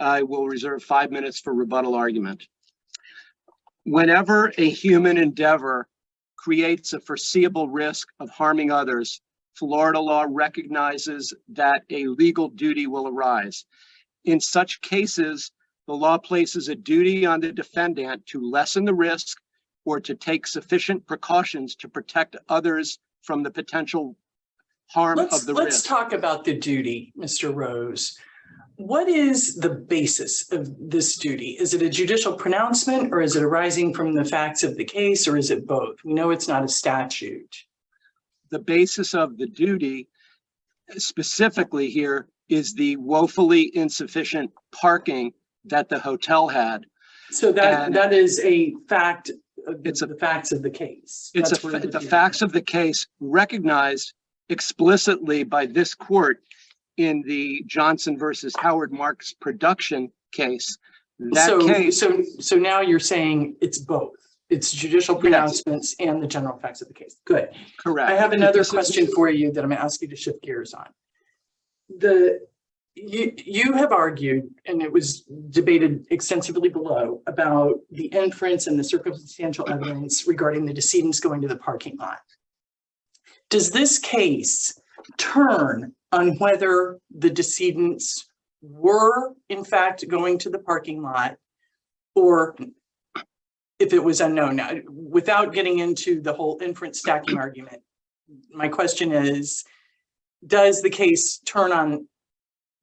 I will reserve 5 minutes for rebuttal argument. Whenever a human endeavor creates a foreseeable risk of harming others, Florida law recognizes that a legal duty will arise. In such cases, the law places a duty on the defendant to lessen the risk or to take sufficient precautions to protect others from the potential harm of the risk. Let's talk about the duty, Mr. Rose. What is the basis of this duty? Is it a judicial pronouncement, or is it arising from the facts of the case, or is it both? We know it's not a statute. The basis of the duty specifically here is the woefully insufficient parking that the hotel had. So that is a fact. It's the facts of the case. It's the facts of the case recognized explicitly by this court in the Johnson versus Howard Marks production case. So now you're saying it's both. It's judicial pronouncements and the general facts of the case. Good. Correct. I have another question for you that I'm going to ask you to shift gears on. You have argued, and it was debated extensively below, about the inference and the circumstantial evidence regarding the decedents going to the parking lot. Does this case turn on whether the decedents were in fact going to the parking lot, or if it was unknown? Now, without getting into the whole inference stacking argument, my question is, does the case turn on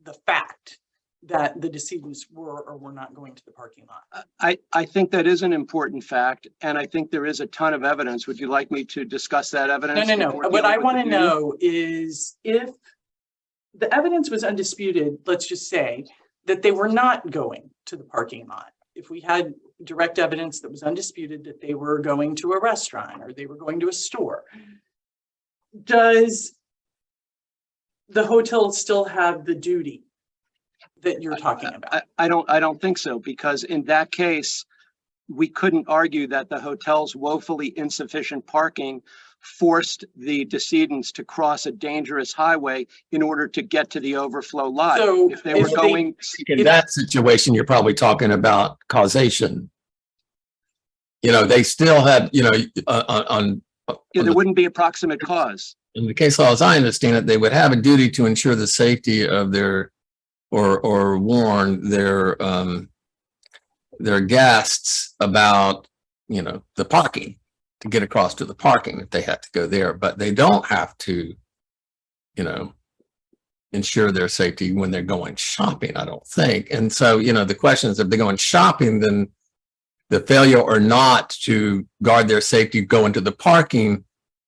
the fact that the decedents were or were not going to the parking lot? I think that is an important fact, and I think there is a ton of evidence. Would you like me to discuss that evidence? No. What I want to know is, if the evidence was undisputed, let's just say that they were not going to the parking lot. If we had direct evidence that was undisputed that they were going to a restaurant or they were going to a store, does the hotel still have the duty that you're talking about? I don't think so, because in that case, we couldn't argue that the hotel's woefully insufficient parking forced the decedents to cross a dangerous highway in order to get to the overflow lot. So if they were going in that situation, you're probably talking about causation. You know, they still had, you know, there wouldn't be a proximate cause. In the case law, as I understand it, they would have a duty to ensure the safety of their, or warn their guests about, you know, the parking, to get across to the parking if they had to go there. But they don't have to, you know, ensure their safety when they're going shopping, I don't think. And so, you know, the question is, if they're going shopping, then the failure or not to guard their safety going to the parking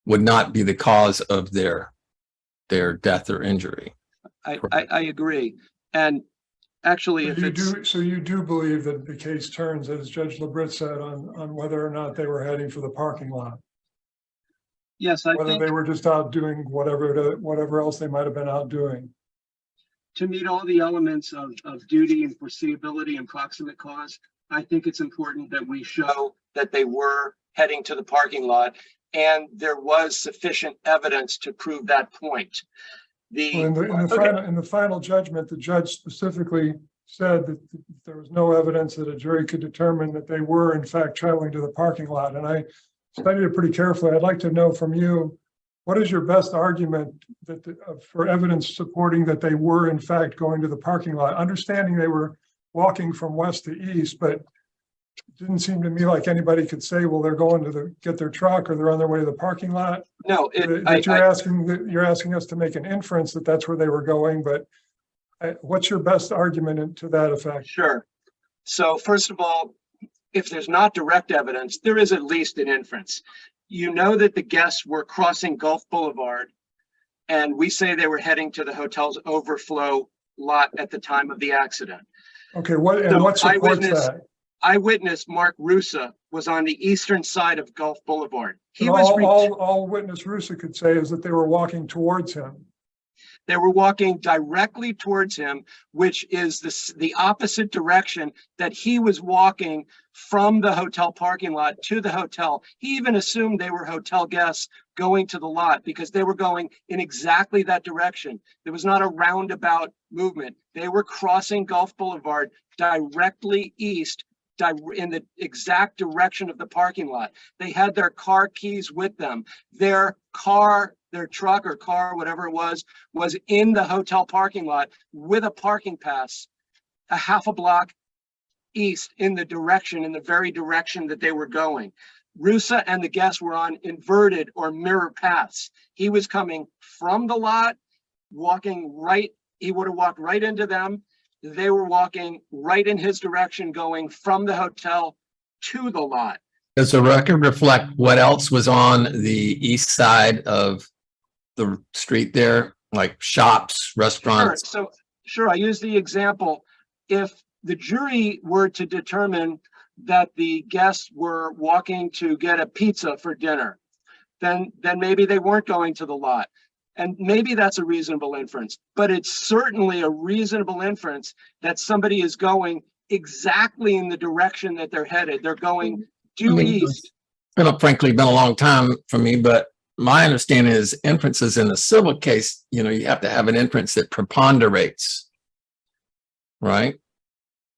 would not be the cause of their death or injury. I agree. And actually, so you do believe that the case turns, as Judge LaBritte said, on whether or not they were heading for the parking lot? Yes, whether they were just out doing whatever else they might have been out doing. To meet all the elements of duty and foreseeability and proximate cause, I think it's important that we show that they were heading to the parking lot, and there was sufficient evidence to prove that point. In the final judgment, the judge specifically said that there was no evidence that a jury could determine that they were in fact traveling to the parking lot. And I studied it pretty carefully. I'd like to know from you, what is your best argument for evidence supporting that they were in fact going to the parking lot? Understanding they were walking from west to east, but it didn't seem to me like anybody could say, well, they're going to get their truck or they're on their way to the parking lot. No, you're asking us to make an inference that that's where they were going, but what's your best argument to that effect? Sure. So first of all, if there's not direct evidence, there is at least an inference. You know that the guests were crossing Gulf Boulevard, and we say they were heading to the hotel's overflow lot at the time of the accident. Okay, what supports that? Eyewitness Mark Russa was on the eastern side of Gulf Boulevard. All witness Russa could say is that they were walking towards him. They were walking directly towards him, which is the opposite direction that he was walking from the hotel parking lot to the hotel. He even assumed they were hotel guests going to the lot because they were going in exactly that direction. There was not a roundabout movement. They were crossing Gulf Boulevard directly east, in the exact direction of the parking lot. They had their car keys with them. Their truck or car, whatever it was in the hotel parking lot with a parking pass a half a block east in the very direction that they were going. Rusa and the guests were on inverted or mirror paths. He was coming from the lot, walking right. He would have walked right into them. They were walking right in his direction, going from the hotel to the lot. Does the record reflect what else was on the east side of the street there, like shops, restaurants? Sure. I use the example. If the jury were to determine that the guests were walking to get a pizza for dinner, then maybe they weren't going to the lot. And maybe that's a reasonable inference, but it's certainly a reasonable inference that somebody is going exactly in the direction that they're headed. They're going due east. Frankly, been a long time for me, but my understanding is inferences in a civil case, you have to have an inference that preponderates, right?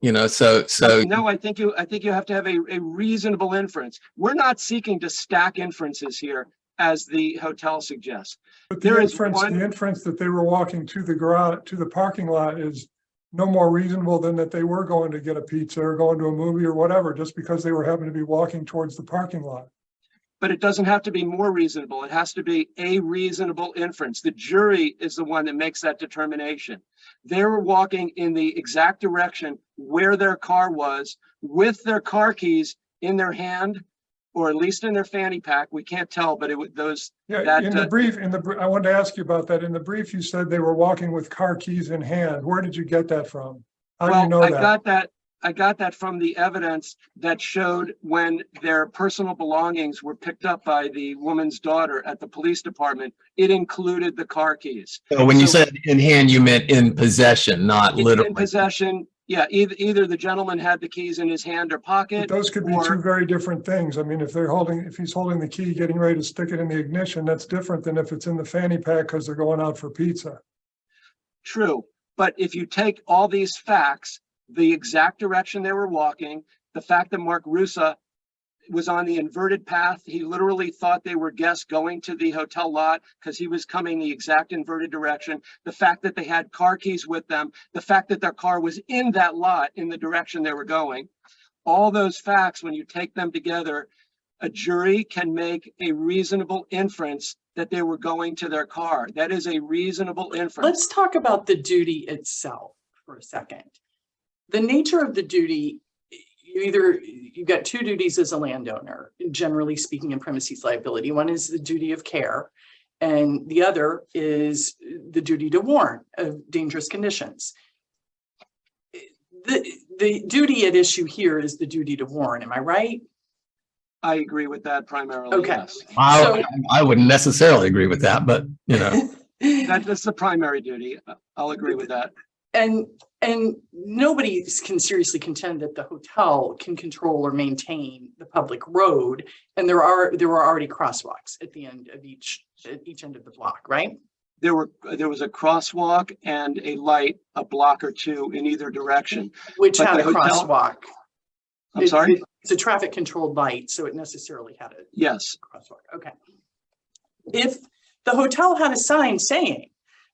So no, I think you have to have a reasonable inference. We're not seeking to stack inferences here, as the hotel suggests. But the inference that they were walking to the garage, to the parking lot, is no more reasonable than that they were going to get a pizza or going to a movie or whatever, just because they were having to be walking towards the parking lot. But it doesn't have to be more reasonable. It has to be a reasonable inference. The jury is the one that makes that determination. They were walking in the exact direction where their car was, with their car keys in their hand, or at least in their fanny pack. We can't tell, but it was those. Yeah, in the brief, I wanted to ask you about that. In the brief, you said they were walking with car keys in hand. Where did you get that from? How do you know that? I got that from the evidence that showed when their personal belongings were picked up by the woman's daughter at the police department. It included the car keys. So when you said in hand, you meant in possession, not literally. In possession. Yeah, either the gentleman had the keys in his hand or pocket. But those could be two very different things. I mean, if he's holding the key, getting ready to stick it in the ignition, that's different than if it's in the fanny pack because they're going out for pizza. True, but if you take all these facts, the exact direction they were walking, the fact that Mark Rusa was on the inverted path, he literally thought they were guests going to the hotel lot because he was coming the exact inverted direction. The fact that they had car keys with them, the fact that their car was in that lot in the direction they were going, all those facts, when you take them together, a jury can make a reasonable inference that they were going to their car. That is a reasonable inference. Let's talk about the duty itself for a second. The nature of the duty, you've got two duties as a landowner, generally speaking, in premises liability. One is the duty of care, and the other is the duty to warn of dangerous conditions. The duty at issue here is the duty to warn. Am I right? I agree with that primarily. Okay. Yes. I wouldn't necessarily agree with that, but That's the primary duty. I'll agree with that. And nobody can seriously contend that the hotel can control or maintain the public road. And there were already crosswalks at the end of each end of the block, right? There was a crosswalk and a light, a block or two in either direction. Which But had the a hotel- crosswalk. I'm sorry? It's a traffic controlled light, so it necessarily had a Yes. crosswalk. Okay. If the hotel had a sign saying,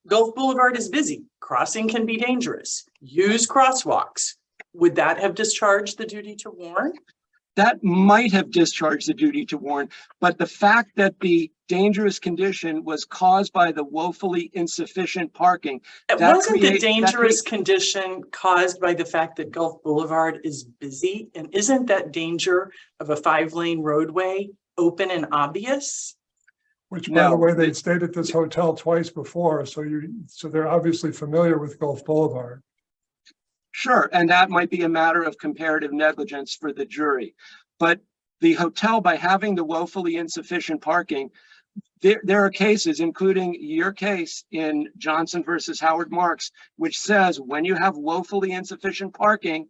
Gulf Boulevard is busy, crossing can be dangerous, use crosswalks, would that have discharged the duty to warn? That might have discharged the duty to warn, but the fact that the dangerous condition was caused by the woefully insufficient parking. Wasn't the dangerous condition caused by the fact that Gulf Boulevard is busy? And isn't that danger of a 5-lane roadway open and obvious? Which, by the way, they'd stayed at this hotel twice before, so they're obviously familiar with Gulf Boulevard. Sure, and that might be a matter of comparative negligence for the jury. But the hotel, by having the woefully insufficient parking, There are cases, including your case in Johnson versus Howard Marks, which says when you have woefully insufficient parking,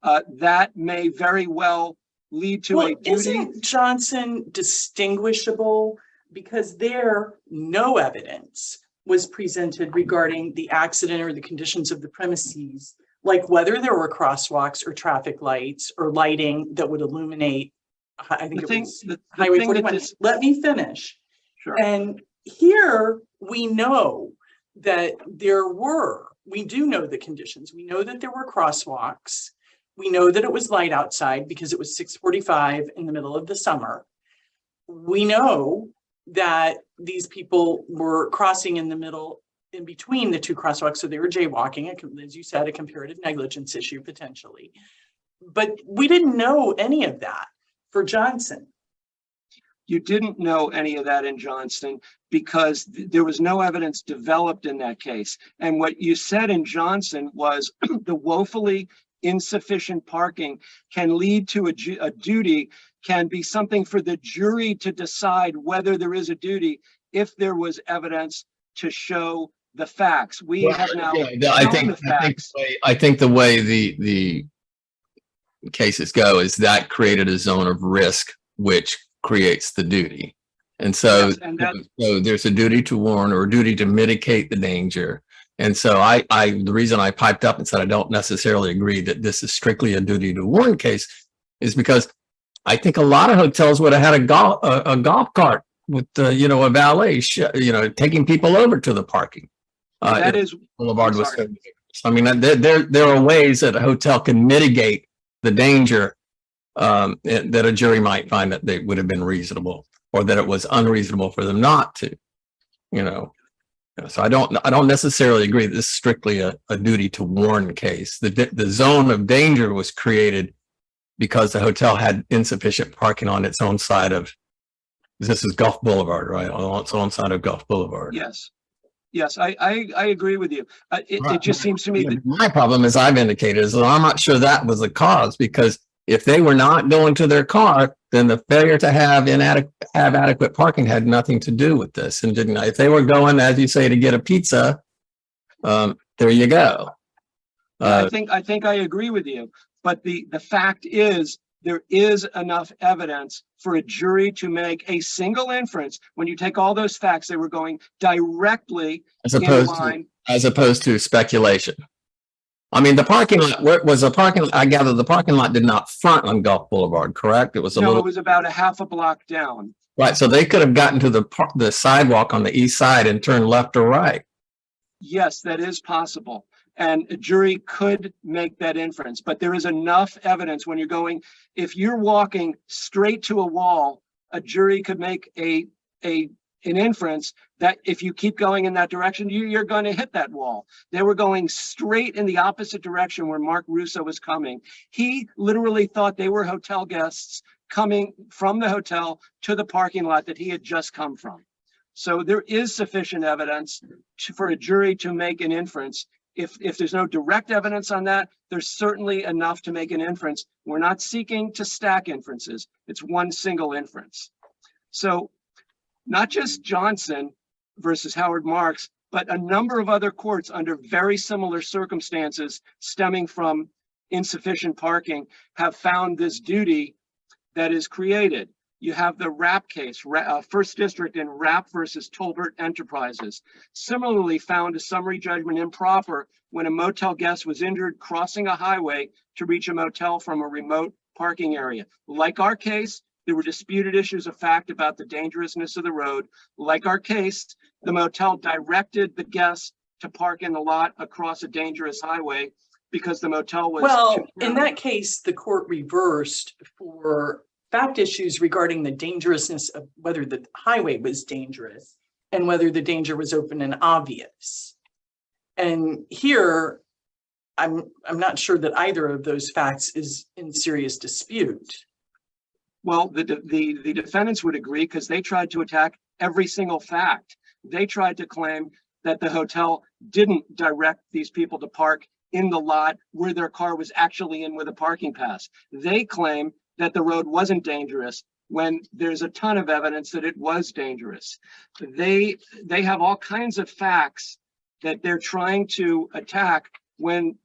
that may very well lead to Well, a duty. isn't Johnson distinguishable because there no evidence was presented regarding the accident or the conditions of the premises, like whether there were crosswalks or traffic lights or lighting that would illuminate, I think it was Highway 41. Let me finish. Sure. And here we know that we do know the conditions. We know that there were crosswalks. We know that it was light outside because it was 6:45 in the middle of the summer. We know that these people were crossing in the middle, in between the two crosswalks. So they were jaywalking, as you said, a comparative negligence issue potentially. But we didn't know any of that for Johnson. You didn't know any of that in Johnson because there was no evidence developed in that case. And what you said in Johnson was the woefully insufficient parking can lead to a duty, can be something for the jury to decide whether there is a duty if there was evidence to show the facts. We have now shown the facts. I think the way the cases go is that created a zone of risk, which creates the duty. And so, Yes, and so there's a duty to warn or a duty to mitigate the danger. And so the reason I piped up and said I don't necessarily agree that this is strictly a duty to warn case is because I think a lot of hotels would have had a golf cart with a valet, taking people over to the parking. that is Boulevard was. I mean, there are ways that a hotel can mitigate the danger that a jury might find that they would have been reasonable or that it was unreasonable for them not to, So I don't necessarily agree that this is strictly a duty to warn case. The zone of danger was created because the hotel had insufficient parking on its own side of, this is Gulf Boulevard, right? On its own side of Gulf Boulevard. Yes. Yes, I agree with you. It just seems to me that my problem, as I've indicated, is that I'm not sure that was the cause, because if they were not going to their car, then the failure to have adequate parking had nothing to do with this. And didn't, if they were going, as you say, to get a pizza, there you go. I think I agree with you. But the fact is, there is enough evidence for a jury to make a single inference. When you take all those facts, they were going directly as opposed to speculation. I mean, the parking lot was a parking lot. I gather the parking lot did not front on Gulf Boulevard, correct? It was it was about a half a block down. Right. So they could have gotten to the sidewalk on the east side and turned left or right. Yes, that is possible. And a jury could make that inference, but there is enough evidence when you're going, if you're walking straight to a wall, a jury could make an inference that if you keep going in that direction, you're going to hit that wall. They were going straight in the opposite direction where Mark Russo was coming. He literally thought they were hotel guests coming from the hotel to the parking lot that he had just come from. So there is sufficient evidence for a jury to make an inference. If there's no direct evidence on that, there's certainly enough to make an inference. We're not seeking to stack inferences. It's one single inference. So not just Johnson versus Howard Marks, but a number of other courts under very similar circumstances stemming from insufficient parking have found this duty that is created. You have the Rapp case, First District in Rapp versus Tolbert Enterprises. Similarly found a summary judgment improper when a motel guest was injured crossing a highway to reach a motel from a remote parking area. Like our case, there were disputed issues of fact about the dangerousness of the road. Like our case, the motel directed the guests to park in the lot across a dangerous highway because the motel was— Well, in that case, the court reversed for fact issues regarding the dangerousness of whether the highway was dangerous and whether the danger was open and obvious. And here, I'm not sure that either of those facts is in serious dispute. Well, the defendants would agree because they tried to attack every single fact. They tried to claim that the hotel didn't direct these people to park in the lot where their car was actually in with a parking pass. They claim that the road wasn't dangerous when there's a ton of evidence that it was dangerous. They have all kinds of facts that they're trying to attack when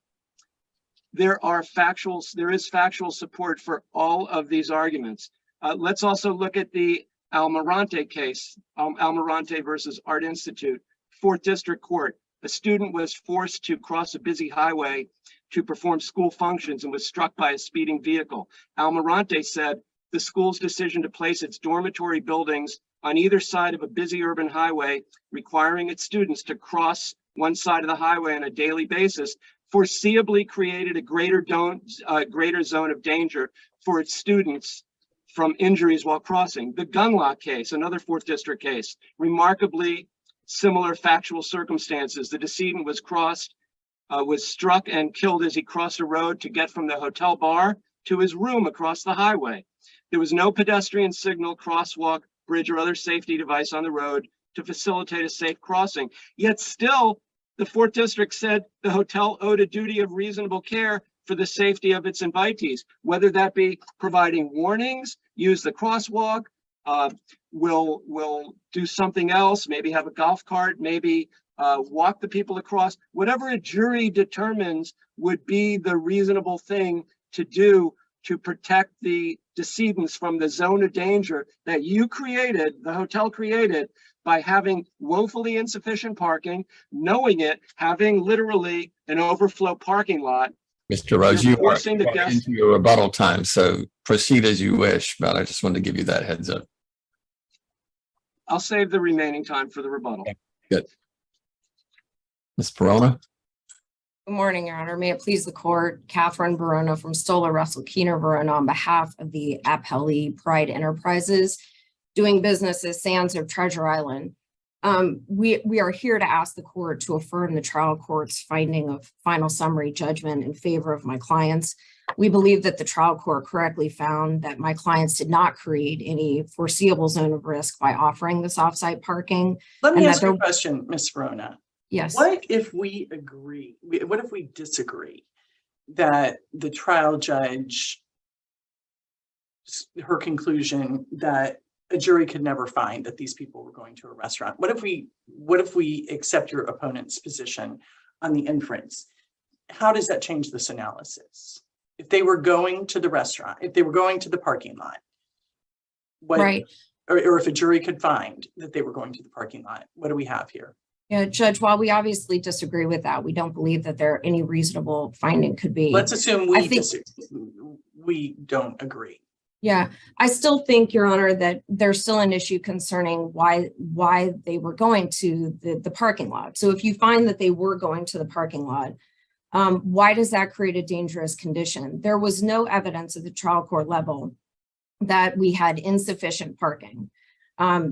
there is factual support for all of these arguments. Let's also look at the Almirante case, Almirante versus Art Institute, 4th District Court. A student was forced to cross a busy highway to perform school functions and was struck by a speeding vehicle. Almirante said the school's decision to place its dormitory buildings on either side of a busy urban highway, requiring its students to cross one side of the highway on a daily basis, foreseeably created a greater zone of danger for its students from injuries while crossing. The Gunlock case, another 4th District case, remarkably similar factual circumstances. The decedent was struck and killed as he crossed a road to get from the hotel bar to his room across the highway. There was no pedestrian signal, crosswalk, bridge, or other safety device on the road to facilitate a safe crossing. Yet still, the 4th District said the hotel owed a duty of reasonable care for the safety of its invitees, whether that be providing warnings, use the crosswalk, will do something else, maybe have a golf cart, maybe walk the people across. Whatever a jury determines would be the reasonable thing to do to protect the decedents from the zone of danger that you created, the hotel created, by having woefully insufficient parking, knowing it, having literally an overflow parking lot. Mr. Rose, you are Forcing the guests- into your rebuttal time, so proceed as you wish, but I just wanted to give you that heads up. I'll save the remaining time for the rebuttal. Good. Ms. Perona? Good morning, Your Honor. May it please the court, Catherine Verona from Stoller Russell Keener Verona on behalf of the appellee Pride Enterprises, doing business as Sands of Treasure Island. We are here to ask the court to affirm the trial court's finding of final summary judgment in favor of my clients. We believe that the trial court correctly found that my clients did not create any foreseeable zone of risk by offering this offsite parking. Let me And ask that you a there- question, Ms. Verona. Yes. What if we agree, what if we disagree that the trial judge, her conclusion that a jury could never find that these people were going to a restaurant? What if we accept your opponent's position on the inference? How does that change this analysis? If they were going to the restaurant, if they were going to the parking lot, Right. or if a jury could find that they were going to the parking lot, what do we have here? Yeah, Judge, while we obviously disagree with that, we don't believe that there any reasonable finding could be. Let's assume I think- we don't agree. Yeah, I still think, Your Honor, that there's still an issue concerning why they were going to the parking lot. So if you find that they were going to the parking lot, why does that create a dangerous condition? There was no evidence at the trial court level that we had insufficient parking.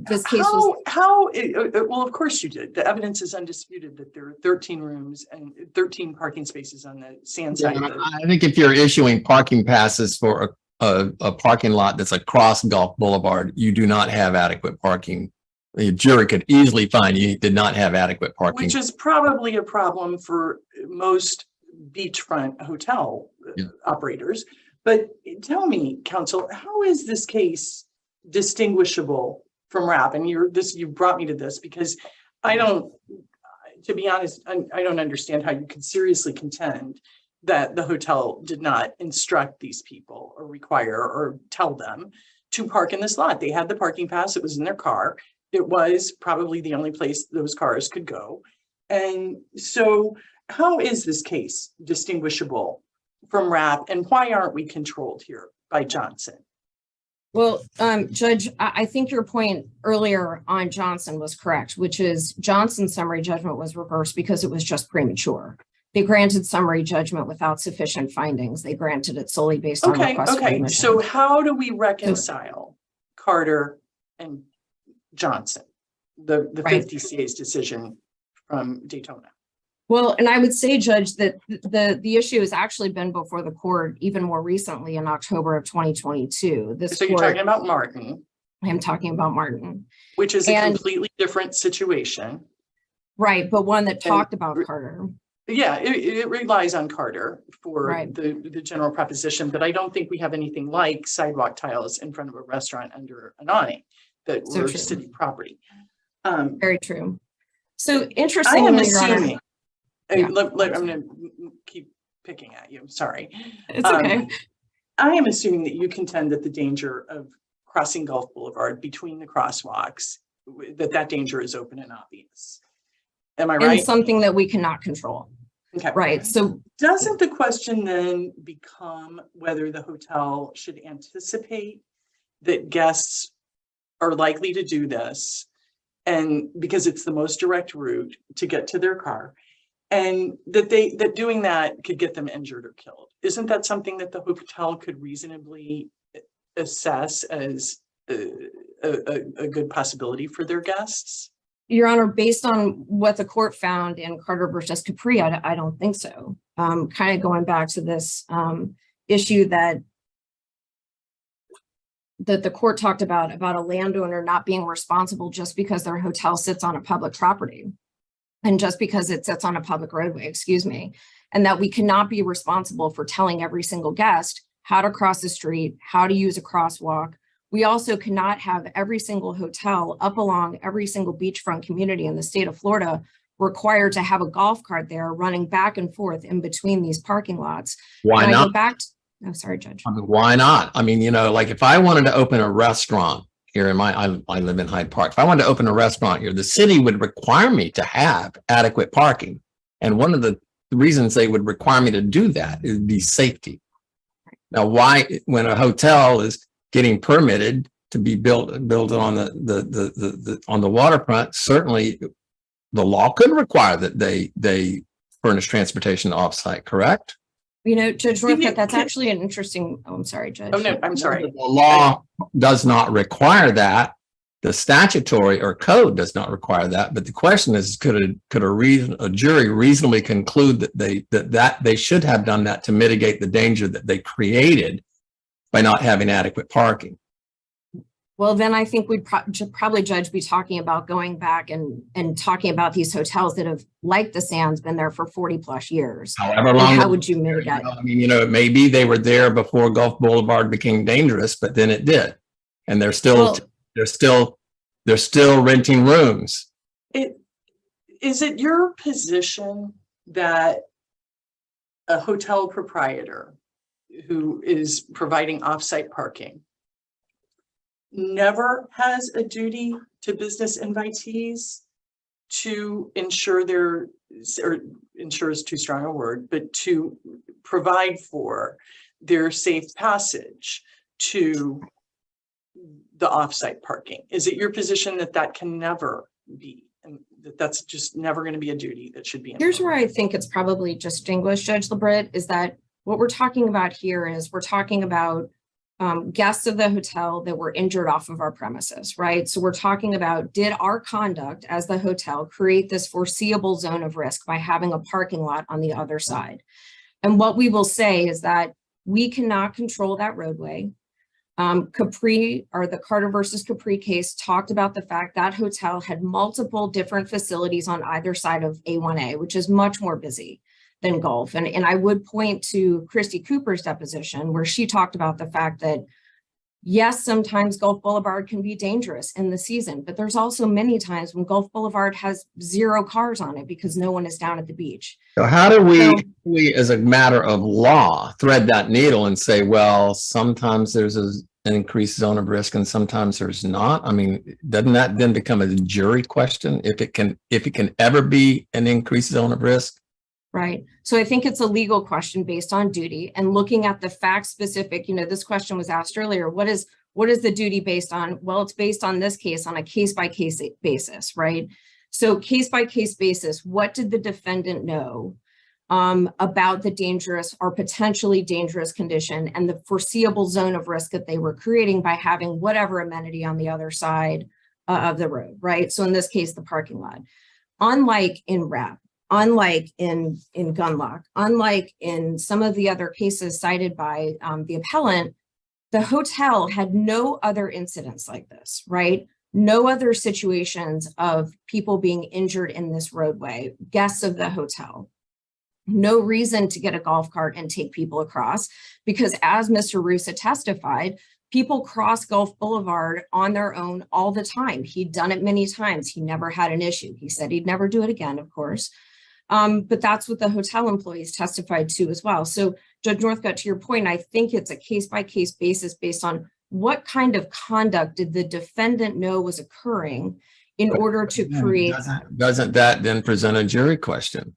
This case was Well, of course you did. The evidence is undisputed that there are 13 rooms and 13 parking spaces on the sand side. Yeah, I think if you're issuing parking passes for a parking lot that's across Gulf Boulevard, you do not have adequate parking. The jury could easily find you did not have adequate parking. Which is probably a problem for most beachfront hotel operators. But tell me, counsel, how is this case distinguishable from RAP? And you brought me to this because to be honest, I don't understand how you could seriously contend that the hotel did not instruct these people or require or tell them to park in this lot. They had the parking pass. It was in their car. It was probably the only place those cars could go. And so how is this case distinguishable from RAP, and why aren't we controlled here by Johnson? Well, Judge, I think your point earlier on Johnson was correct, which is Johnson's summary judgment was reversed because it was just premature. They granted summary judgment without sufficient findings. They granted it solely based on request for admission. So how do we reconcile Carter and Johnson, the Right. 50 CA's decision from Daytona? Well, and I would say, Judge, that the issue has actually been before the court even more recently in October of 2022. So you're talking about Martin, I'm talking about Martin. which is a And- completely different situation. Right, but one that talked about Carter. Yeah, it relies on Carter for Right. the general proposition, but I don't think we have anything like sidewalk tiles in front of a restaurant under an awning that So were true. city property. Very true. So I am interestingly, Your Honor, assuming, Yeah. I'm gonna keep picking at you, sorry. it's okay. I am assuming that you contend that the danger of crossing Gulf Boulevard between the crosswalks, that danger is open and obvious. Am I And right? something that we cannot control, Okay. right? So Doesn't the question then become whether the hotel should anticipate that guests are likely to do this? And because it's the most direct route to get to their car, and that doing that could get them injured or killed. Isn't that something that the hotel could reasonably assess as a good possibility for their guests? Your Honor, based on what the court found in Carter versus Capri, I don't think so. Kind of going back to this issue that the court talked about a landowner not being responsible just because their hotel sits on a public property and just because it sits on a public roadway, excuse me, and that we cannot be responsible for telling every single guest how to cross the street, how to use a crosswalk. We also cannot have every single hotel up along every single beachfront community in the state of Florida required to have a golf cart there running back and forth in between these parking lots. Why And I not? go back to, oh, sorry, Judge. I mean, why not? I mean, like if I wanted to open a restaurant here I live in Hyde Park. If I wanted to open a restaurant here, the city would require me to have adequate parking. And one of the reasons they would require me to do that is be safety. Now, why, when a hotel is getting permitted to be built on on the waterfront, certainly the law could require that they furnish transportation offsite, correct? You know, Judge Can you- Northcutt, that's can- actually an interesting, oh, I'm sorry, Judge. Oh, no, I'm sorry. The law does not require that. The statutory or code does not require that. But the question is, could a jury reasonably conclude that they should have done that to mitigate the danger that they created by not having adequate parking? Well, then I think we'd probably, Judge, be talking about going back and talking about these hotels that have, like the Sands, been there for 40 plus years. However And long. how would you mitigate? I mean, maybe they were there before Gulf Boulevard became dangerous, but then it did. And they're still renting rooms. Is it your position that a hotel proprietor who is providing offsite parking never has a duty to business invitees to ensure or ensure is too strong a word, but to provide for their safe passage to the offsite parking? Is it your position that can never be, and that's just never going to be a duty that should be? Here's where I think it's probably distinguished, Judge LaBritte, is that what we're talking about here is we're talking about guests of the hotel that were injured off of our premises, right? So we're talking about, did our conduct as the hotel create this foreseeable zone of risk by having a parking lot on the other side? And what we will say is that we cannot control that roadway. Capri, or the Carter versus Capri case, talked about the fact that hotel had multiple different facilities on either side of A1A, which is much more busy than Gulf. And I would point to Christy Cooper's deposition where she talked about the fact that, yes, sometimes Gulf Boulevard can be dangerous in the season, but there's also many times when Gulf Boulevard has 0 cars on it because no one is down at the beach. So how do we, as a matter of law, thread that needle and say, well, sometimes there's an increased zone of risk and sometimes there's not? I mean, doesn't that then become a jury question if it can ever be an increased zone of risk? Right. So I think it's a legal question based on duty and looking at the fact specific, this question was asked earlier, what is the duty based on? Well, it's based on this case on a case by case basis, right? So case by case basis, what did the defendant know about the dangerous or potentially dangerous condition and the foreseeable zone of risk that they were creating by having whatever amenity on the other side of the road, right? So in this case, the parking lot. Unlike in RAP, unlike in Gunlock, unlike in some of the other cases cited by the appellant, the hotel had no other incidents like this, right? No other situations of people being injured in this roadway, guests of the hotel. no reason to get a golf cart and take people across, because as Mr. Rusa testified, people cross Gulf Boulevard on their own all the time. He'd done it many times. He never had an issue. He said he'd never do it again, of course. But that's what the hotel employees testified to as well. So Judge Northcutt, to your point, I think it's a case-by-case basis based on what kind of conduct did the defendant know was occurring in order to create. Doesn't that then present a jury question?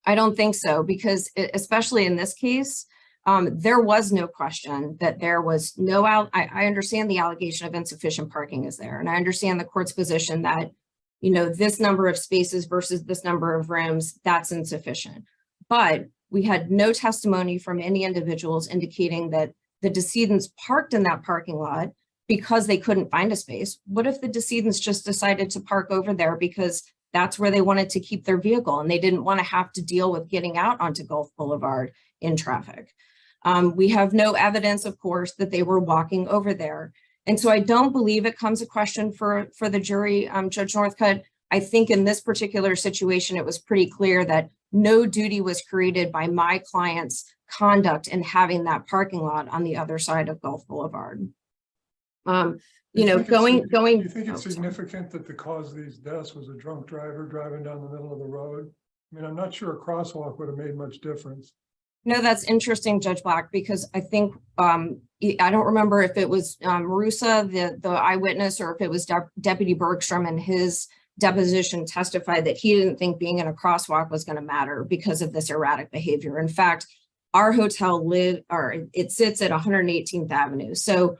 I don't think so, because especially in this case, there was no question that there was no I understand the allegation of insufficient parking is there. And I understand the court's position that, you know, this number of spaces versus this number of rooms, that's insufficient. But we had no testimony from any individuals indicating that the decedents parked in that parking lot because they couldn't find a space. What if the decedents just decided to park over there because that's where they wanted to keep their vehicle and they didn't want to have to deal with getting out onto Gulf Boulevard in traffic? We have no evidence, of course, that they were walking over there. And so I don't believe it comes a question for the jury, Judge Northcutt. I think in this particular situation, it was pretty clear that no duty was created by my client's conduct in having that parking lot on the other side of Gulf Boulevard. You know, going. Do you think it's oh, sorry. significant that the cause of these deaths was a drunk driver driving down the middle of the road? I mean, I'm not sure a crosswalk would have made much difference. No, that's interesting, Judge Black, because I think, I don't remember if it was Rusa, the eyewitness, or if it was Deputy Bergstrom in his deposition testified that he didn't think being in a crosswalk was going to matter because of this erratic behavior. In fact, our hotel it sits at 118th Avenue. So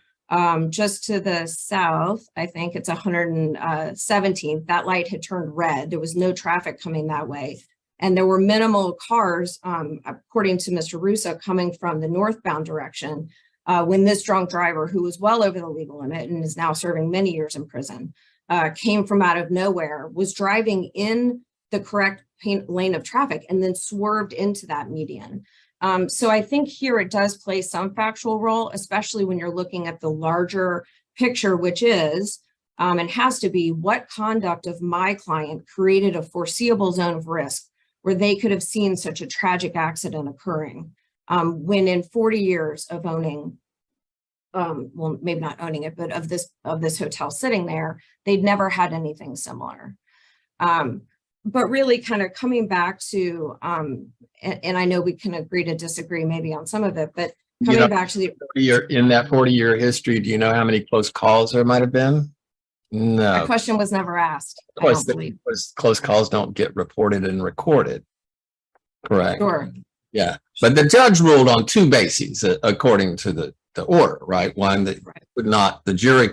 just to the south, I think it's 117th, that light had turned red. There was no traffic coming that way. And there were minimal cars, according to Mr. Russo, coming from the northbound direction when this drunk driver, who was well over the legal limit and is now serving many years in prison, came from out of nowhere, was driving in the correct lane of traffic and then swerved into that median. So I think here it does play some factual role, especially when you're looking at the larger picture, which is, and has to be, what conduct of my client created a foreseeable zone of risk where they could have seen such a tragic accident occurring, when in 40 years of owning, well, maybe not owning it, but of this hotel sitting there, they'd never had anything similar. But really kind of coming back to, and I know we can agree to disagree maybe on some of it, but coming back to the— in that 40-year history, do you know how many close calls there might have been? No. That question was never asked. Of course, close calls don't get reported and recorded. Correct. Sure. Yeah, but the judge ruled on two bases according to the order, right? One, that the jury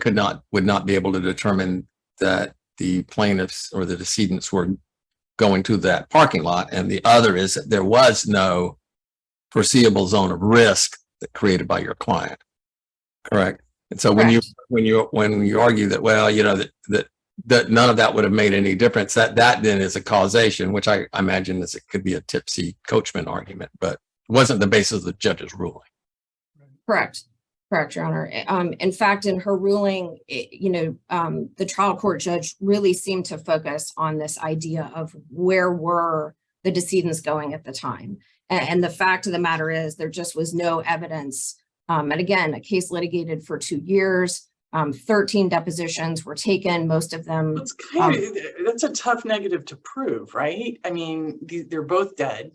would not be able to determine that the plaintiffs or the decedents were going to that parking lot, and the other is that there was no foreseeable zone of risk that created by your client. Correct. And so when you argue that, well, you know, that none of that would have made any difference, that then is a causation, which I imagine it could be a tipsy coachman argument, but it wasn't the basis of the judge's ruling. Correct, Your Honor. In fact, in her ruling, the trial court judge really seemed to focus on this idea of where were the decedents going at the time. And the fact of the matter is there just was no evidence. And again, a case litigated for 2 years, 13 depositions were taken, most of them. That's a tough negative to prove, right? I mean, they're both dead.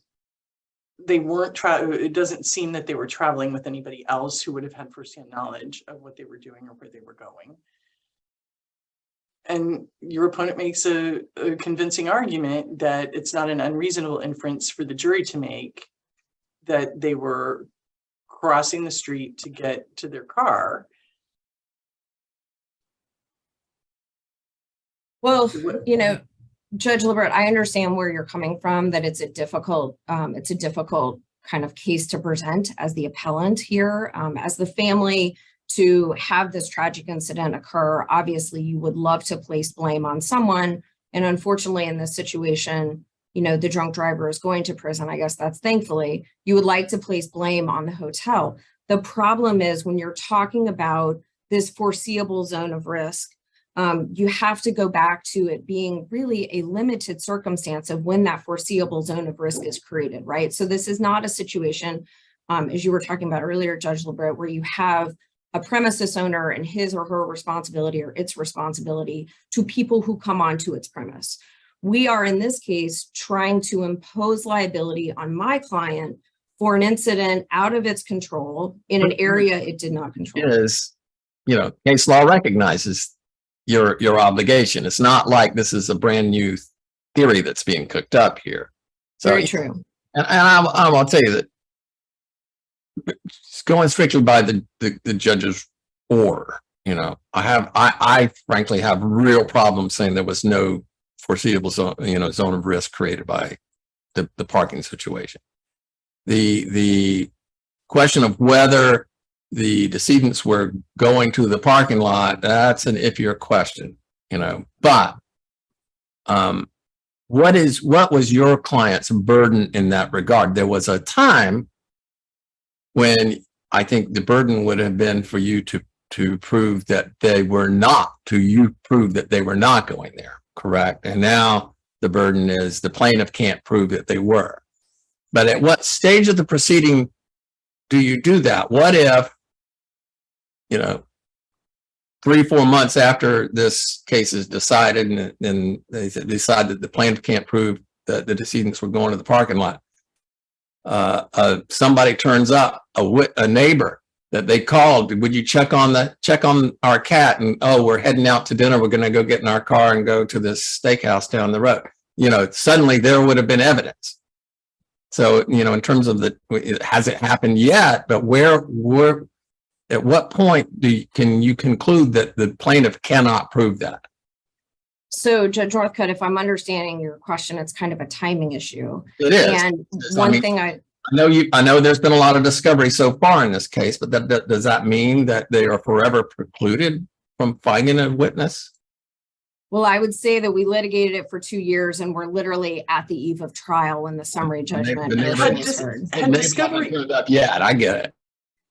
They weren't it doesn't seem that they were traveling with anybody else who would have had firsthand knowledge of what they were doing or where they were going. And your opponent makes a convincing argument that it's not an unreasonable inference for the jury to make that they were crossing the street to get to their car. Well, you know, Judge Liebert, I understand where you're coming from, that it's a difficult kind of case to present as the appellant here, as the family to have this tragic incident occur. Obviously, you would love to place blame on someone. And unfortunately, in this situation, you know, the drunk driver is going to prison. I guess that's thankfully. You would like to place blame on the hotel. The problem is when you're talking about this foreseeable zone of risk, you have to go back to it being really a limited circumstance of when that foreseeable zone of risk is created, right? So this is not a situation, as you were talking about earlier, Judge LeBret, where you have a premises owner and his or her responsibility or its responsibility to people who come onto its premise. We are, in this case, trying to impose liability on my client for an incident out of its control in an area it did not control. Is, case law recognizes your obligation. It's not like this is a brand new theory that's being cooked up here. So, Very true. And I'll tell you that going strictly by the judge's order, I frankly have real problems saying there was no foreseeable zone, zone of risk created by the parking situation. The question of whether the decedents were going to the parking lot, that's an iffier question, but what was your client's burden in that regard? There was a time when I think the burden would have been for you to prove that they were not, prove that they were not going there, correct? And now the burden is the plaintiff can't prove that they were. But at what stage of the proceeding do you do that? What if, 3-4 months after this case is decided and they decide that the plaintiff can't prove that the decedents were going to the parking lot, somebody turns up, a neighbor that they called, would you check on our cat? And, oh, we're heading out to dinner. We're going to go get in our car and go to this steakhouse down the road. Suddenly there would have been evidence. So, in terms of it hasn't happened yet, but at what point can you conclude that the plaintiff cannot prove that? So, Judge Northcutt, if I'm understanding your question, it's kind of a timing issue. It is. And one thing I know there's been a lot of discovery so far in this case, but does that mean that they are forever precluded from finding a witness? Well, I would say that we litigated it for 2 years and we're literally at the eve of trial when the summary judgment was heard. Had discovery turned up yet. I get it.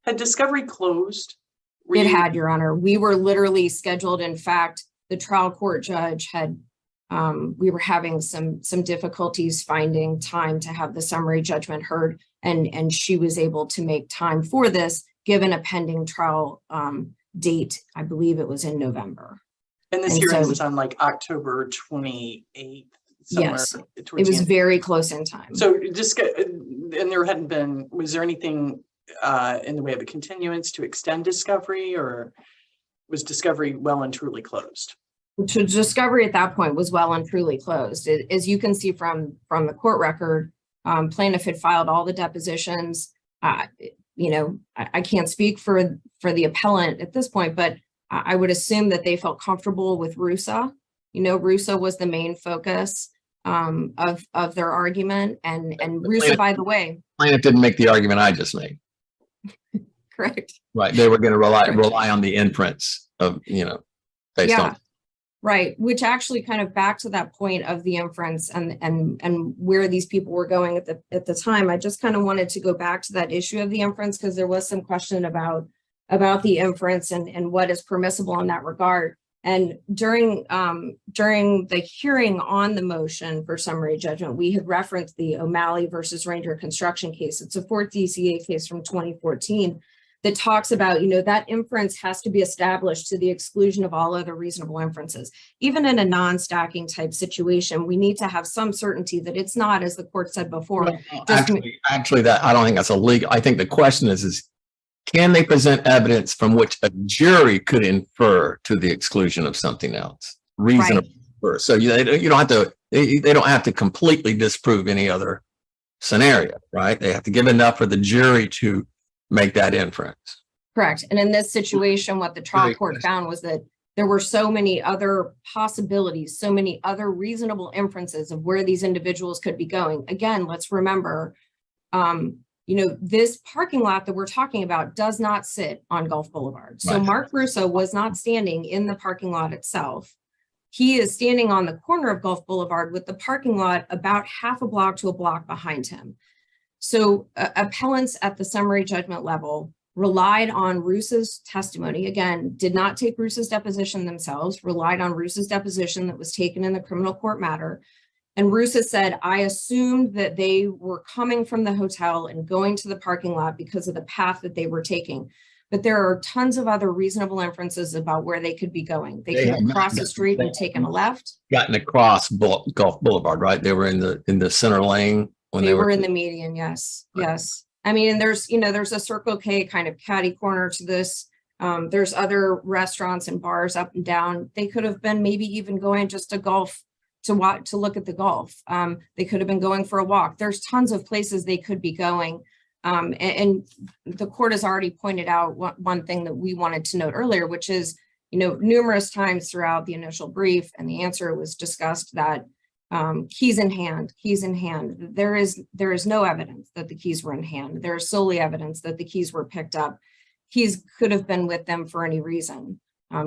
Had discovery closed? It had, Your Honor. We were literally scheduled. In fact, the trial court judge had, we were having some difficulties finding time to have the summary judgment heard, and she was able to make time for this, given a pending trial date. I believe it was in November. And this hearing was on like October 28th. Yes, it was very close in time. So and there hadn't been, was there anything in the way of a continuance to extend discovery, or was discovery well and truly closed? To discovery at that point was well and truly closed. As you can see from the court record, plaintiff had filed all the depositions. I can't speak for the appellant at this point, but I would assume that they felt comfortable with RUSA. RUSA was the main focus of their argument, and RUSA, by the way. Plaintiff didn't make the argument I just made. Correct. Right. They were going to rely on the inference of, based on. Right. Which actually kind of back to that point of the inference and where these people were going at the time. I just kind of wanted to go back to that issue of the inference, because there was some question about the inference and what is permissible in that regard. And during the hearing on the motion for summary judgment, we had referenced the O'Malley versus Ranger Construction case. It's a 4th DCA case from 2014 that talks about, that inference has to be established to the exclusion of all other reasonable inferences. Even in a non-stacking type situation, we need to have some certainty that it's not, as the court said before. Actually, that I don't think that's illegal. I think the question is can they present evidence from which a jury could infer to the exclusion of something else? Reasonable. Right. So you don't have to. They don't have to completely disprove any other scenario, right? They have to give enough for the jury to make that inference. Correct. And in this situation, what the trial court found was that there were so many other possibilities, so many other reasonable inferences of where these individuals could be going. Again, let's remember, this parking lot that we're talking about does not sit on Gulf Boulevard. So right. Mark Russo was not standing in the parking lot itself. He is standing on the corner of Gulf Boulevard with the parking lot about half a block to a block behind him. So appellants at the summary judgment level relied on Roos's testimony, again, did not take Roos's deposition themselves, relied on Roos's deposition that was taken in the criminal court matter. And Roos has said, I assumed that they were coming from the hotel and going to the parking lot because of the path that they were taking. But there are tons of other reasonable inferences about where they could be going. They They could have have not crossed the gotten- street and taken a left. Gotten across Gulf Boulevard, right? They were in the center lane when They were in the median, yes, Right. yes. I mean, and there's, there's a Circle K kind of catty corner to this. There's other restaurants and bars up and down. They could have been maybe even going just to golf to look at the golf. They could have been going for a walk. There's tons of places they could be going. And the court has already pointed out one thing that we wanted to note earlier, which is, numerous times throughout the initial brief and the answer was discussed that keys in hand. There is no evidence that the keys were in hand. There is solely evidence that the keys were picked up. Keys could have been with them for any reason,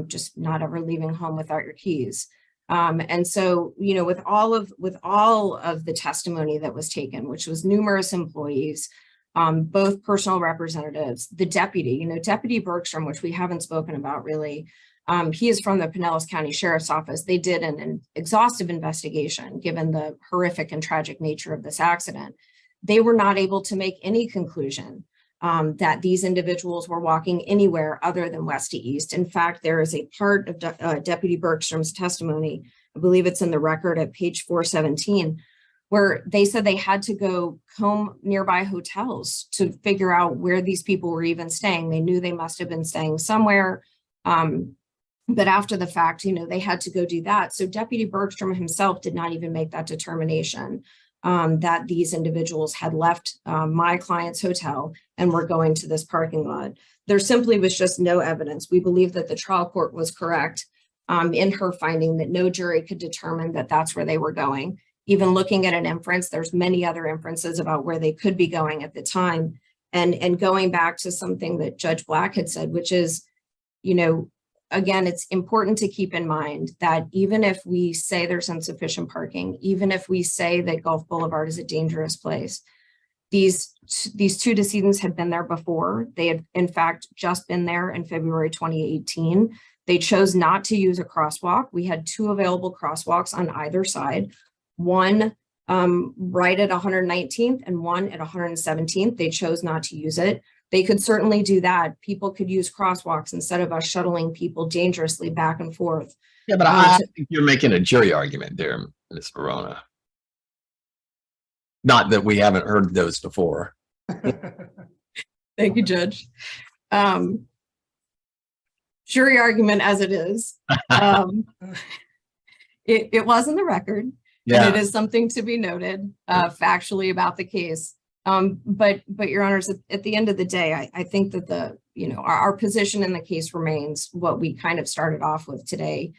just not ever leaving home without your keys. And so, with all of the testimony that was taken, which was numerous employees, both personal representatives, the deputy, Deputy Bergstrom, which we haven't spoken about really, he is from the Pinellas County Sheriff's Office. They did an exhaustive investigation, given the horrific and tragic nature of this accident. They were not able to make any conclusion that these individuals were walking anywhere other than west to east. In fact, there is a part of Deputy Bergstrom's testimony, I believe it's in the record at page 417, where they said they had to go comb nearby hotels to figure out where these people were even staying. They knew they must have been staying somewhere. But after the fact, they had to go do that. So Deputy Bergstrom himself did not even make that determination that these individuals had left my client's hotel and were going to this parking lot. There simply was just no evidence. We believe that the trial court was correct in her finding that no jury could determine that that's where they were going. Even looking at an inference, there's many other inferences about where they could be going at the time. And going back to something that Judge Black had said, which is, again, it's important to keep in mind that even if we say there's insufficient parking, even if we say that Gulf Boulevard is a dangerous place, these two decedents had been there before. They had, in fact, just been there in February 2018. They chose not to use a crosswalk. We had two available crosswalks on either side, one right at 119th and one at 117th. They chose not to use it. They could certainly do that. People could use crosswalks instead of us shuttling people dangerously back and forth. Yeah, but I think you're making a jury argument there, Ms. Verona. Not that we haven't heard those before. Thank you, Judge. Jury argument as it is. It was in the record. Yeah. And it is something to be noted factually about the case. But Your Honors, at the end of the day, I think that our position in the case remains what we kind of started off with today,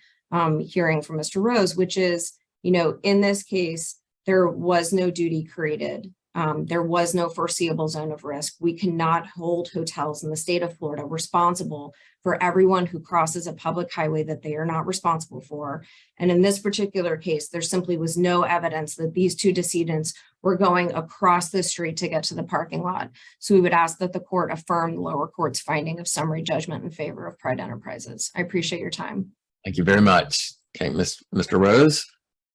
hearing from Mr. Rose, which is, in this case, there was no duty created. There was no foreseeable zone of risk. We cannot hold hotels in the state of Florida responsible for everyone who crosses a public highway that they are not responsible for. And in this particular case, there simply was no evidence that these two decedents were going across the street to get to the parking lot. So we would ask that the court affirm the lower court's finding of summary judgment in favor of Pride Enterprises. I appreciate your time. Thank you very much. Okay, Mr. Rose.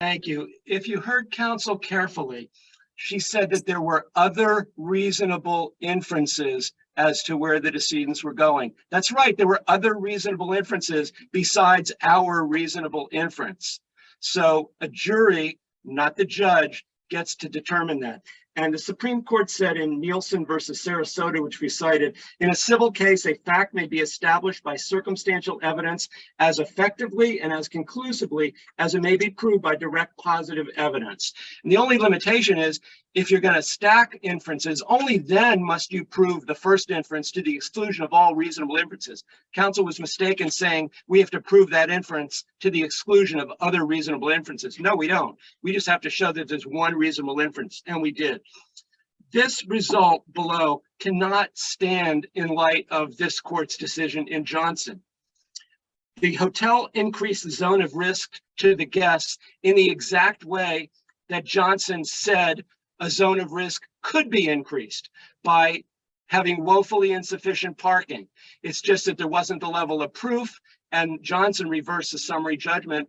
Thank you. If you heard counsel carefully, she said that there were other reasonable inferences as to where the decedents were going. That's right. There were other reasonable inferences besides our reasonable inference. So a jury, not the judge, gets to determine that. And the Supreme Court said in Nielsen versus Sarasota, which we cited, in a civil case, a fact may be established by circumstantial evidence as effectively and as conclusively as it may be proved by direct positive evidence. And the only limitation is, if you're going to stack inferences, only then must you prove the first inference to the exclusion of all reasonable inferences. Counsel was mistaken saying we have to prove that inference to the exclusion of other reasonable inferences. No, we don't. We just have to show that there's one reasonable inference, and we did. This result below cannot stand in light of this court's decision in Johnson. The hotel increased the zone of risk to the guests in the exact way that Johnson said a zone of risk could be increased by having woefully insufficient parking. It's just that there wasn't the level of proof, and Johnson reversed the summary judgment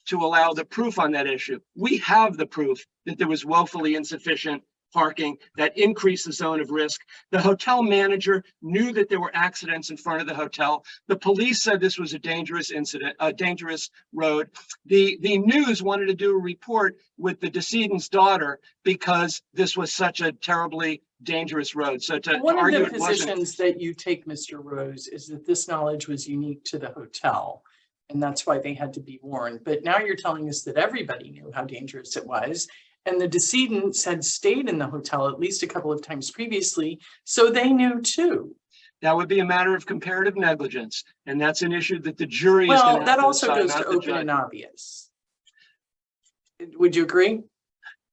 to allow the proof on that issue. We have the proof that there was woefully insufficient parking that increased the zone of risk. The hotel manager knew that there were accidents in front of the hotel. The police said this was a dangerous incident, a dangerous road. The news wanted to do a report with the decedent's daughter because this was such a terribly dangerous road. So to One argue of the it wasn't, positions that you take, Mr. Rose, is that this knowledge was unique to the hotel. And that's why they had to be warned. But now you're telling us that everybody knew how dangerous it was. And the decedents had stayed in the hotel at least a couple of times previously, so they knew too. that would be a matter of comparative negligence. And that's an issue that the jury is Well, going to that have to also decide, goes not to the open judge. and obvious. Would you agree?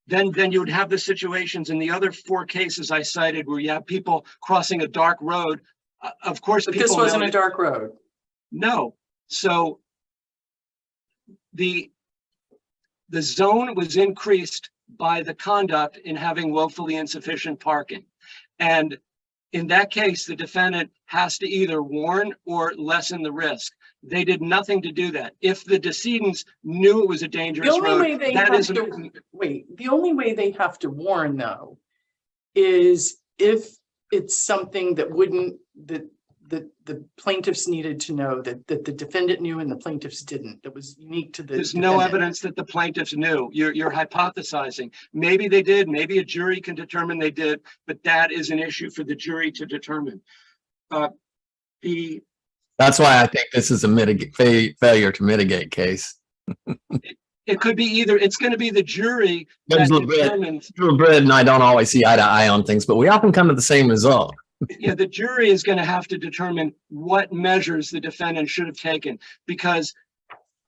Then you would have the situations in the other 4 cases I cited where you have people crossing a dark road. Of course, But people this wasn't know a dark road. No. So the zone was increased by the conduct in having woefully insufficient parking. And in that case, the defendant has to either warn or lessen the risk. They did nothing to do that. If the decedents knew it was a The dangerous only road, way they that have is to, wait, the only way they have to warn though, is if it's something that wouldn't, that the plaintiffs needed to know, that the defendant knew and the plaintiffs didn't, that was unique to the there's no defendant. evidence that the plaintiffs knew. You're hypothesizing. Maybe they did, maybe a jury can determine they did, but that is an issue for the jury to determine. That's why I think this is a failure to mitigate case. It could be either, it's going to be the jury that Judge LeBret determines, and I don't always see eye to eye on things, but we often come to the same result. yeah, the jury is going to have to determine what measures the defendant should have taken, because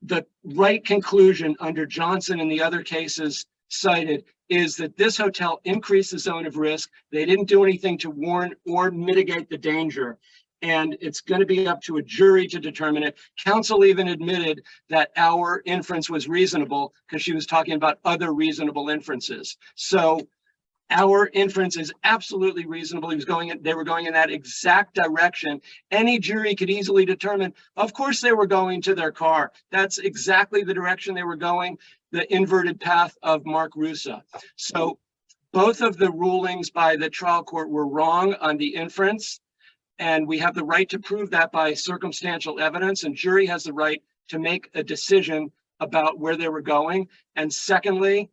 the right conclusion under Johnson and the other cases cited is that this hotel increased the zone of risk. They didn't do anything to warn or mitigate the danger. And it's going to be up to a jury to determine it. Counsel even admitted that our inference was reasonable because she was talking about other reasonable inferences. So our inference is absolutely reasonable. They were going in that exact direction. Any jury could easily determine, of course they were going to their car. That's exactly the direction they were going, the inverted path of Mark Russa. So both of the rulings by the trial court were wrong on the inference. And we have the right to prove that by circumstantial evidence, and jury has the right to make a decision about where they were going. And secondly,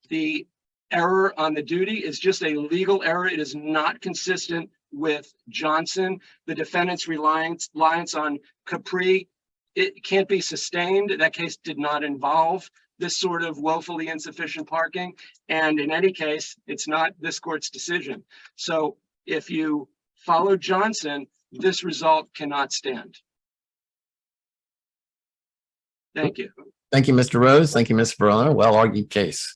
the error on the duty is just a legal error. It is not consistent with Johnson. The defendant's reliance on Capri, it can't be sustained. That case did not involve this sort of woefully insufficient parking. And in any case, it's not this court's decision. So if you follow Johnson, this result cannot stand. Thank you. Thank you, Mr. Rose. Thank you, Ms. Verona. Well argued case.